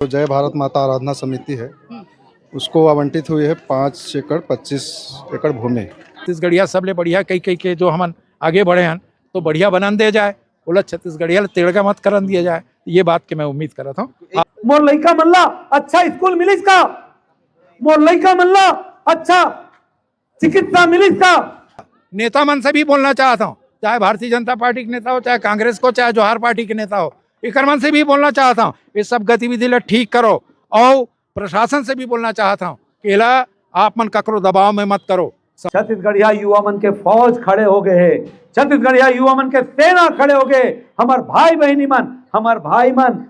तो जय भारत माता आराधना समिति है, उसको आवंटित हुई है 5 एकड़ 25 एकड़ भूमि। छत्तीसगढ़िया सबले बढ़िया कई कई के जो हमन आगे बढ़े हैं तो बढ़िया बनन दे जाए, बोला छत्तीसगढ़िया तेड़गा मत करन दिया जाए। ये बात के मैं उम्मीद कर रहा था। मोर लइका मन ला अच्छा स्कूल मिलिस का, मोर लइका मन ला अच्छा चिकित्सा मिलिस का। नेता मन से भी बोलना चाहता हूँ, चाहे भारतीय जनता पार्टी के नेता हो, चाहे कांग्रेस को, चाहे जोहार पार्टी के नेता हो, इकर मन से भी बोलना चाहता हूँ ये सब गतिविधि ला ठीक करो। और प्रशासन से भी बोलना चाहता हूँ कि ला आप मन ककरो दबाव में मत करो। छत्तीसगढ़िया युवा मन के फौज खड़े हो गए हैं, छत्तीसगढ़िया युवा मन के सेना खड़े हो गए। हमार भाई बहनी मन, हमार भाई मन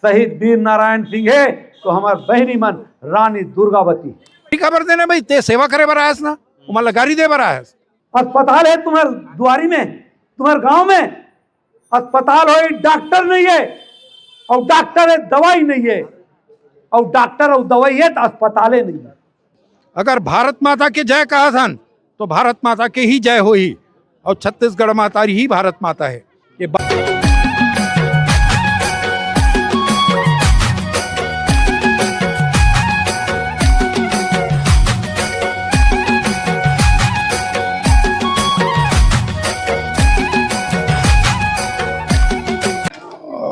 शहीद वीर नारायण सिंह है तो हमार बहनी मन रानी दुर्गावती। खबर देना भाई, ते सेवा करे बर आयस ना, उमन लगारी दे बर आयस। अस्पताल है तुम्हारे द्वारी में, तुम्हारे गांव में अस्पताल हो, डॉक्टर नहीं है, और डॉक्टर है दवाई नहीं है, और डॉक्टर और दवाई है तो अस्पताल नहीं है। अगर भारत माता के जय कहा था तो भारत माता के ही जय हो ही, और छत्तीसगढ़ माता ही भारत माता है। ये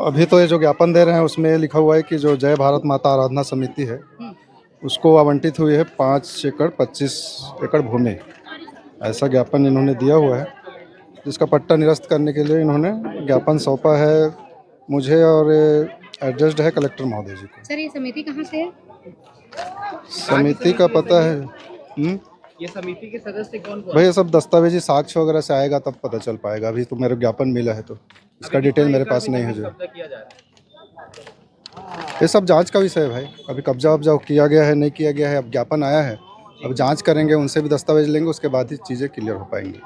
अभी तो ये जो ज्ञापन दे रहे हैं उसमें लिखा हुआ है कि जो जय भारत माता आराधना समिति है, उसको आवंटित हुई है 5 एकड़ 25 एकड़ भूमि। ऐसा ज्ञापन इन्होंने दिया हुआ है, जिसका पट्टा निरस्त करने के लिए इन्होंने ज्ञापन सौंपा है मुझे, और एड्रेस्ड है कलेक्टर महोदय जी को। सर ये समिति कहाँ से है? समिति का पता है ये समिति के सदस्य कौन कौन? भाई ये सब दस्तावेजी साक्ष्य वगैरह से आएगा तब पता चल पाएगा। अभी तो मेरे ज्ञापन मिला है तो इसका डिटेल मेरे पास नहीं है। जो ये सब जांच का विषय है भाई, अभी कब्जा वब्जा किया गया है नहीं किया गया है, अब ज्ञापन आया है, अब जांच करेंगे, उनसे भी दस्तावेज लेंगे, उसके बाद ही चीज़ें क्लियर हो पाएंगी।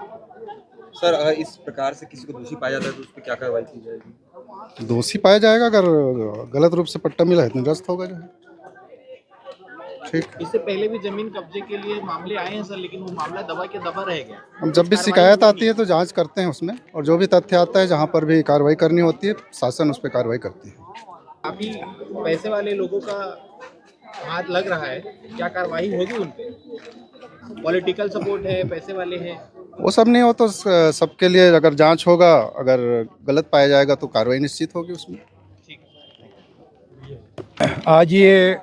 सर अगर इस प्रकार से किसी को दोषी पाया जाता है तो उस पर क्या कार्रवाई की जाएगी? दोषी पाया जाएगा, अगर गलत रूप से पट्टा मिला है तो निरस्त होगा जो है। ठीक। इससे पहले भी जमीन कब्जे के लिए मामले आए हैं सर, लेकिन वो मामला दबा के दबा रह गया। हम जब भी शिकायत आती है तो जांच करते हैं उसमें, और जो भी तथ्य आता है जहां पर भी कार्रवाई करनी होती है शासन उस पर कार्रवाई करती है। अभी पैसे वाले लोगों का हाथ लग रहा है, क्या कार्रवाई होगी उन पे? पॉलिटिकल सपोर्ट है, पैसे वाले हैं, वो सब नहीं हो तो सबके लिए अगर जांच होगा, अगर गलत पाया जाएगा तो कार्रवाई निश्चित होगी उसमें। आज ये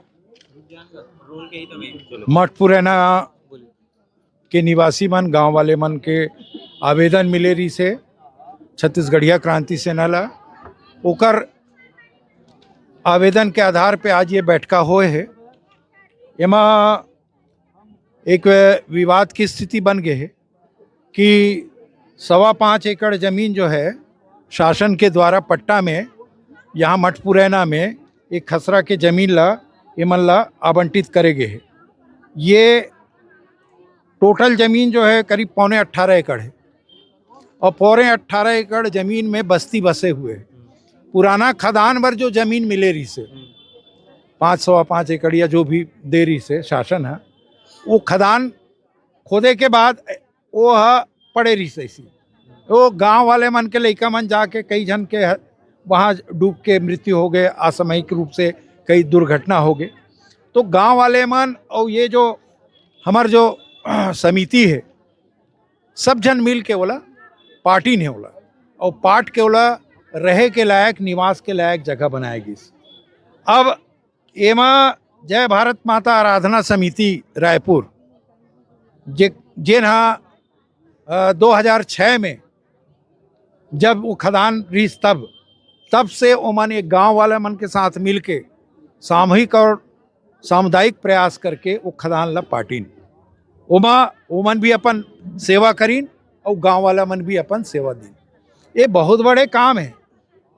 मठपुरैना के निवासी मन, गांव वाले मन के आवेदन मिले रही से छत्तीसगढ़िया क्रांति सेना ला, ओकर आवेदन के आधार पे आज ये बैठका होए है। एमा एक विवाद की स्थिति बन गई है कि 5.25 एकड़ जमीन जो है शासन के द्वारा पट्टा में यहाँ मठपुरैना में एक खसरा के जमीन ला एमन ला आवंटित करे गए है। ये टोटल ज़मीन जो है करीब 18.25 एकड़ है, और 18.25 एकड़ ज़मीन में बस्ती बसे हुए है। पुराना खदान पर जो ज़मीन मिले रही से 5 एकड़ या जो भी दे रही से शासन है, वो खदान खोदे के बाद वो पड़े रही से इसी, वो गांव वाले मन के लइका मन जाके कई जन के वहाँ डूब के मृत्यु हो गए, असामयिक रूप से कई दुर्घटना हो गए। तो गांव वाले मन और ये जो हमार जो समिति है सब जन मिल के बोला पार्टी ने बोला, और पार्ट के बोला रहे के लायक, निवास के लायक जगह बनाएगी। अब एमा जय भारत माता आराधना समिति रायपुर जिन्हा 2006 में जब वो खदान रीस तब से ओमन एक गांव वाले मन के साथ मिल के सामूहिक और सामुदायिक प्रयास करके वो खदान ला पाटीन, ओमन भी अपन सेवा करीन और गांव वाला मन भी अपन सेवा दीन। ये बहुत बड़े काम है,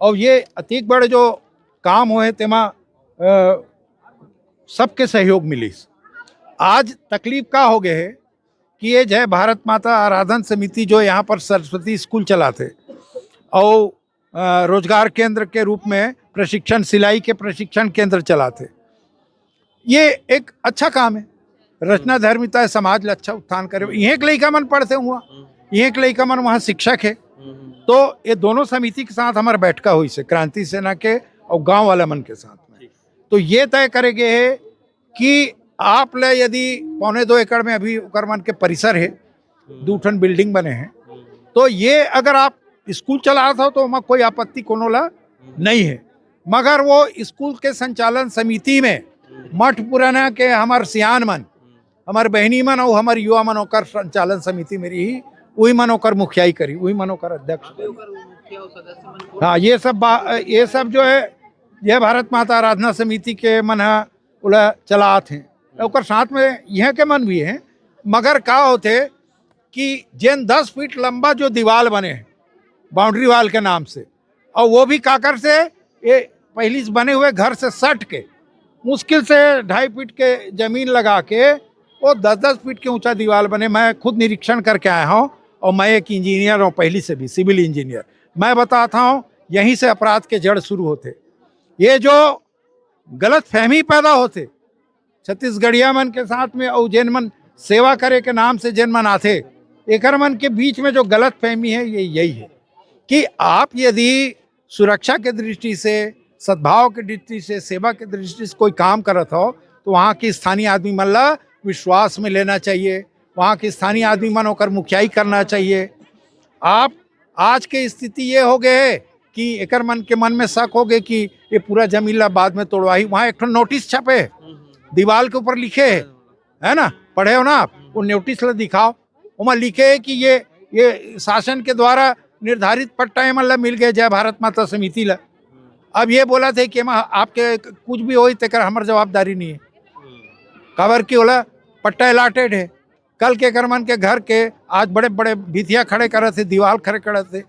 और ये अतिक बड़े जो काम हुए तेमा सबके सहयोग मिली। आज तकलीफ का हो गए है कि ये जय भारत माता आराधन समिति जो यहाँ पर सरस्वती स्कूल चलाते और रोजगार केंद्र के रूप में प्रशिक्षण, सिलाई के प्रशिक्षण केंद्र चलाते, ये एक अच्छा काम है। रचना धर्मिता समाज ला अच्छा उत्थान करे। यहीं के लइका मन पढ़ते हुआ, यहीं के लइका मन वहाँ शिक्षक है, तो ये दोनों समिति के साथ हमारा बैठका हुई से क्रांति सेना के और गांव वाला मन के साथ में। तो ये तय करेंगे है कि आप ले यदि 1.25 एकड़ में अभी ओकर मन के परिसर है, 2 ठन बिल्डिंग बने हैं, तो ये अगर आप स्कूल चलात हो तो वहाँ कोई आपत्ति कोनो ला नहीं है, मगर वो स्कूल के संचालन समिति में मठ पुराना के हमार सियान मन, हमार बहनी मन और हमार युवा मन ओकर संचालन समिति में रही, वही मन ओकर मुखियाई करी, वही मन ओकर अध्यक्ष बनी। हाँ, ये सब जो है यह भारत माता आराधना समिति के मन उला चलात हैं, ओकर साथ में यह के मन भी हैं, मगर का होते कि जिन 10 फीट लंबा जो दीवार बने हैं बाउंड्री वाल के नाम से, और वो भी काकर से ये पहली बने हुए घर से सट के मुश्किल से 2.5 फीट के जमीन लगा के वो 10-10 फीट के ऊंचा दीवार बने। मैं खुद निरीक्षण करके आया हूँ और मैं एक इंजीनियर हूँ, पहली से भी सिविल इंजीनियर। मैं बताता हूँ यहीं से अपराध के जड़ शुरू होते। ये जो गलत फहमी पैदा होते छत्तीसगढ़िया मन के साथ में और जैन मन सेवा करे के नाम से जैन मन आते, एक मन के बीच में जो गलत फहमी है ये यही है कि आप यदि सुरक्षा के दृष्टि से, सद्भाव के दृष्टि से, सेवा के दृष्टि से कोई काम करत हो तो वहाँ की स्थानीय आदमी मन ला विश्वास में लेना चाहिए, वहाँ के स्थानीय आदमी मन होकर मुखियाई करना चाहिए। आप आज के स्थिति ये हो गए है कि एक मन में शक हो गए कि ये पूरा जमीन ला बाद में तोड़वाही। वहाँ एक नोटिस छपे दीवार के ऊपर लिखे है ना, पढ़े हो ना आप, वो नोटिस ला दिखाओ, वहाँ लिखे है कि ये शासन के द्वारा निर्धारित पट्टा एमन ला मिल गए जय भारत माता समिति ला। अब ये बोला थे कि आपके कुछ भी हो तेकर हमार जवाबदारी नहीं है, काबर की बोला पट्टा अलाटेड है। कल के करमन के घर के आज बड़े बड़े भितिया खड़े करे थे, दीवार खड़े करे थे,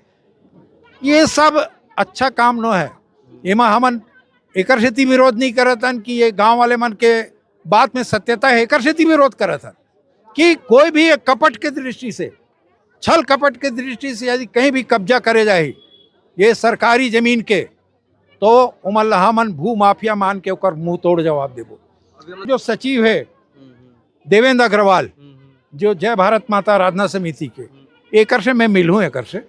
ये सब अच्छा काम न है। एमा हमन एकर सेती विरोध नहीं करतन कि ये गांव वाले मन के बात में सत्यता है, एकर सेती विरोध करतन कि कोई भी एक कपट के दृष्टि से, छल कपट के दृष्टि से यदि कहीं भी कब्जा करे जाए ये सरकारी जमीन के, तो उमल हमन भू माफिया मान के ओकर मुंह तोड़ जवाब देबो। जो सचिव है देवेंद्र अग्रवाल, जो जय भारत माता आराधना समिति के, एकर से मैं मिलूँ एकर से,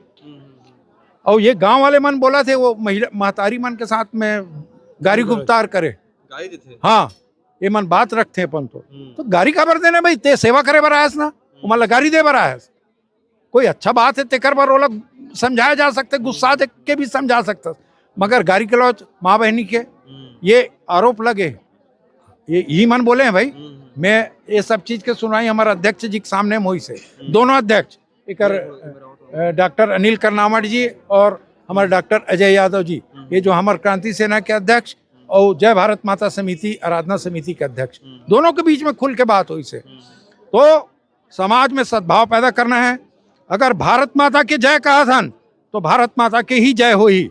और ये गांव वाले मन बोला थे वो महिला महतारी मन के साथ में गाड़ी गुप्तार करे, गाड़ी देते। हाँ ये मन बात रखते हैं अपन तो गाड़ी काबर देना भाई, ते सेवा करे बर आयस ना, मतलब गाड़ी दे बर आयस, कोई अच्छा बात है तेकर बर वो लोग समझाया जा सकते, गुस्सा दे के भी समझा सकता, मगर गाड़ी के लौच माँ बहनी के ये आरोप लगे, ये ही मन बोले हैं भाई। मैं ये सब चीज के सुनाई हमारे अध्यक्ष जी के सामने मोही से, दोनों अध्यक्ष एक डॉक्टर अनिल करनामठ जी और हमारे डॉक्टर अजय यादव जी, ये जो हमारे क्रांति सेना के अध्यक्ष और जय भारत माता समिति आराधना समिति के अध्यक्ष, दोनों के बीच में खुल के बात हुई से। तो समाज में सद्भाव पैदा करना है। अगर भारत माता के जय कहा था तो भारत माता के ही जय हो ही,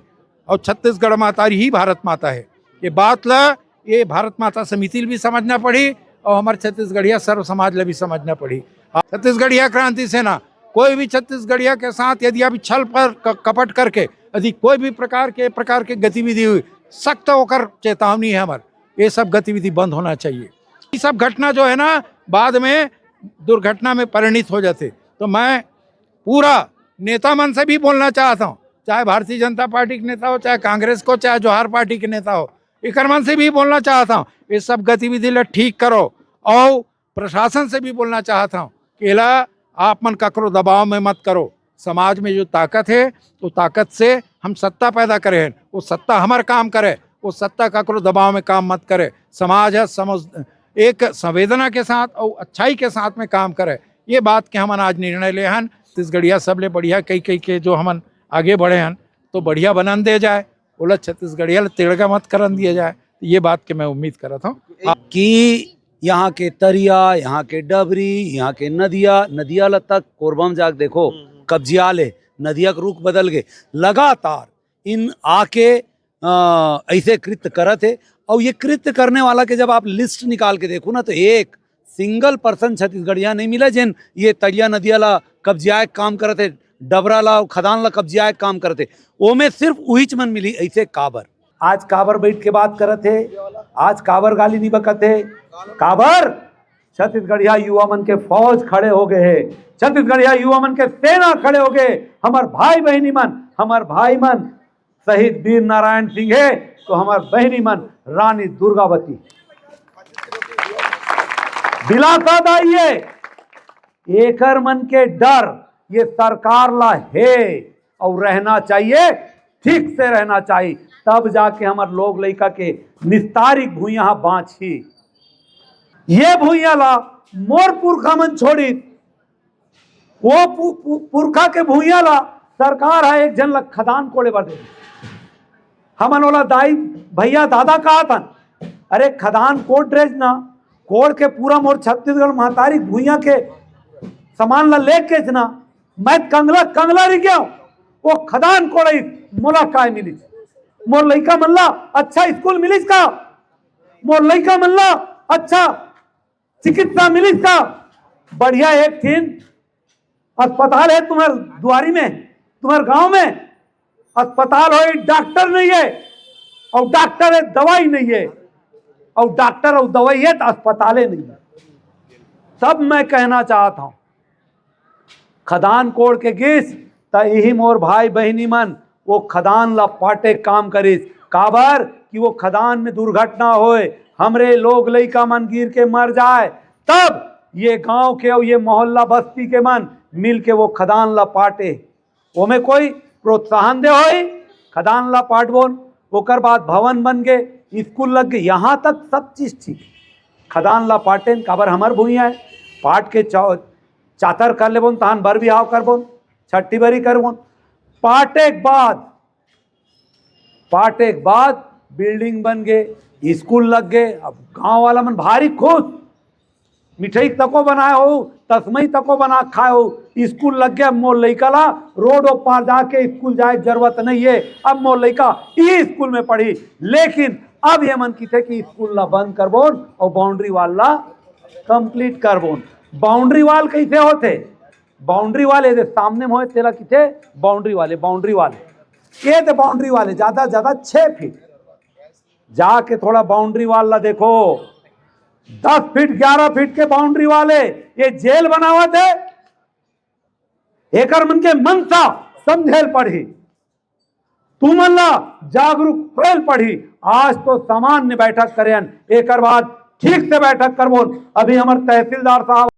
और छत्तीसगढ़ माता ही भारत माता है। ये बात ला ये भारत माता समिति भी समझना पड़ी और हमारे छत्तीसगढ़िया सर्व समाज ला भी समझना पड़ी। छत्तीसगढ़िया क्रांति सेना कोई भी छत्तीसगढ़िया के साथ यदि अभी छल पर कपट करके यदि कोई भी प्रकार के गतिविधि हुई, सख्त होकर चेतावनी है हमारे, ये सब गतिविधि बंद होना चाहिए। ये सब घटना जो है ना बाद में दुर्घटना में परिणित हो जाते। तो मैं पूरा नेता मन से भी बोलना चाहता हूँ, चाहे भारतीय जनता पार्टी के नेता हो, चाहे कांग्रेस को, चाहे जौहर पार्टी के नेता हो, एक मन से भी बोलना चाहता हूँ ये सब गतिविधि ला ठीक करो। और प्रशासन से भी बोलना चाहता हूँ कि ला आप मन ककरो दबाव में मत करो। समाज में जो ताकत है वो ताकत से हम सत्ता पैदा करें, वो सत्ता हमार काम करे, वो सत्ता ककरो दबाव में काम मत करे। समाज है समझ एक संवेदना के साथ और अच्छाई के साथ में काम करे। ये बात के हमन आज निर्णय ले हन। छत्तीसगढ़िया सबले बढ़िया कई के जो हमन आगे बढ़े हन तो बढ़िया बनन दे जाए, बोला छत्तीसगढ़िया तेड़गा मत करन दिया जाए। ये बात के मैं उम्मीद करता हूँ कि यहाँ के तरिया, यहाँ के डबरी, यहाँ के नदिया तक कोरबम जाग देखो कब्जियाले नदिया का रुख बदल गए। लगातार इन आके ऐसे कृत्य करत है। और ये कृत्य करने वाला के जब आप लिस्ट निकाल के देखो ना तो एक सिंगल पर्सन छत्तीसगढ़िया नहीं मिला जिन ये तरिया नदिया ला कब्जिया काम करते, डबरा ला खदान ला कब्जिया काम करते, वो में सिर्फ वही मन मिली ऐसे काबर। आज काबर बैठ के बात करते, आज काबर गाली नहीं बकते, काबर छत्तीसगढ़िया युवा मन के फौज खड़े हो गए है, छत्तीसगढ़िया युवा मन के सेना खड़े हो गए। हमार भाई बहनी मन, हमार भाई मन शहीद वीर नारायण सिंह है तो हमार बहनी मन रानी दुर्गावती दिलासा दाइए एकर मन के डर ये सरकार ला है और रहना चाहिए, ठीक से रहना चाहिए, तब जाके हमार लोग लइका के निस्तारिक भूइया बाँची। ये भूइया ला मोर पुरखा मन छोड़ी वो पुरखा के भूइया ला सरकार है एक जन ला खदान कोड़े बर दे। हमन ओला दाई भैया दादा कहा था, अरे खदान कोड़ ड्रेज ना कोड़ के पूरा मोर छत्तीसगढ़ महतारी भूइया के सामान ला लेके ना मैं कंगला रह गया वो खदान कोड़ई मोला काय मिली मोर लइका मन ला अच्छा स्कूल मिलिस का, मोर लइका मन ला अच्छा चिकित्सा मिलिस का, बढ़िया एक थीन अस्पताल है तुम्हारे द्वारी में, तुम्हारे गांव में अस्पताल हो, डॉक्टर नहीं है और डॉक्टर है दवाई नहीं है और डॉक्टर और दवाई है तो अस्पतालें नहीं है। तब मैं कहना चाहता हूं खदान कोड़ के गिस त यही मोर भाई बहनी मन वो खदान ला पाटे काम करिस काबर कि वो खदान में दुर्घटना होए, हमरे लोग लइका मन गिर के मर जाए, तब ये गांव के और ये मोहल्ला बस्ती के मन मिल के वो खदान ला पाटे, वो में कोई प्रोत्साहन दे होई खदान ला पाट बोन, ओकर बाद भवन बन गए, स्कूल लग गए, यहाँ तक सब चीज ठीक, खदान ला पाटेन काबर हमर भूइया है, पाट के चातर कर ले बोन तहन बर बिहाव कर बोन, छठी बरी कर बोन, पाटे के बाद बिल्डिंग बन गए, स्कूल लग गए, अब गांव वाला मन भारी खुश, मिठाई तको बनाए हो, तस्मई तको बना खाए हो, स्कूल लग गया, मोर लइका ला रोड पार जाके स्कूल जाए जरूरत नहीं है, अब मोर लइका ये स्कूल में पढ़ी, लेकिन अब ये मन की थे कि स्कूल ला बंद कर बोन और बाउंड्री वाल ला कंप्लीट कर बोन। बाउंड्री वाल कैसे होते, बाउंड्री वाले दे सामने में होए तेला किथे बाउंड्री वाले ये थे बाउंड्री वाले ज्यादा 6 फीट, जाके थोड़ा बाउंड्री वाल ला देखो 10 फीट 11 फीट के बाउंड्री वाले ये जेल बनावा थे, एकर मन के मनसा समझेल पढ़ी, तू मन ला जागरूक होल पढ़ी, आज तो सामान्य बैठक करें, एकर बाद ठीक से बैठक करबो। अभी हमारे तहसीलदार साहब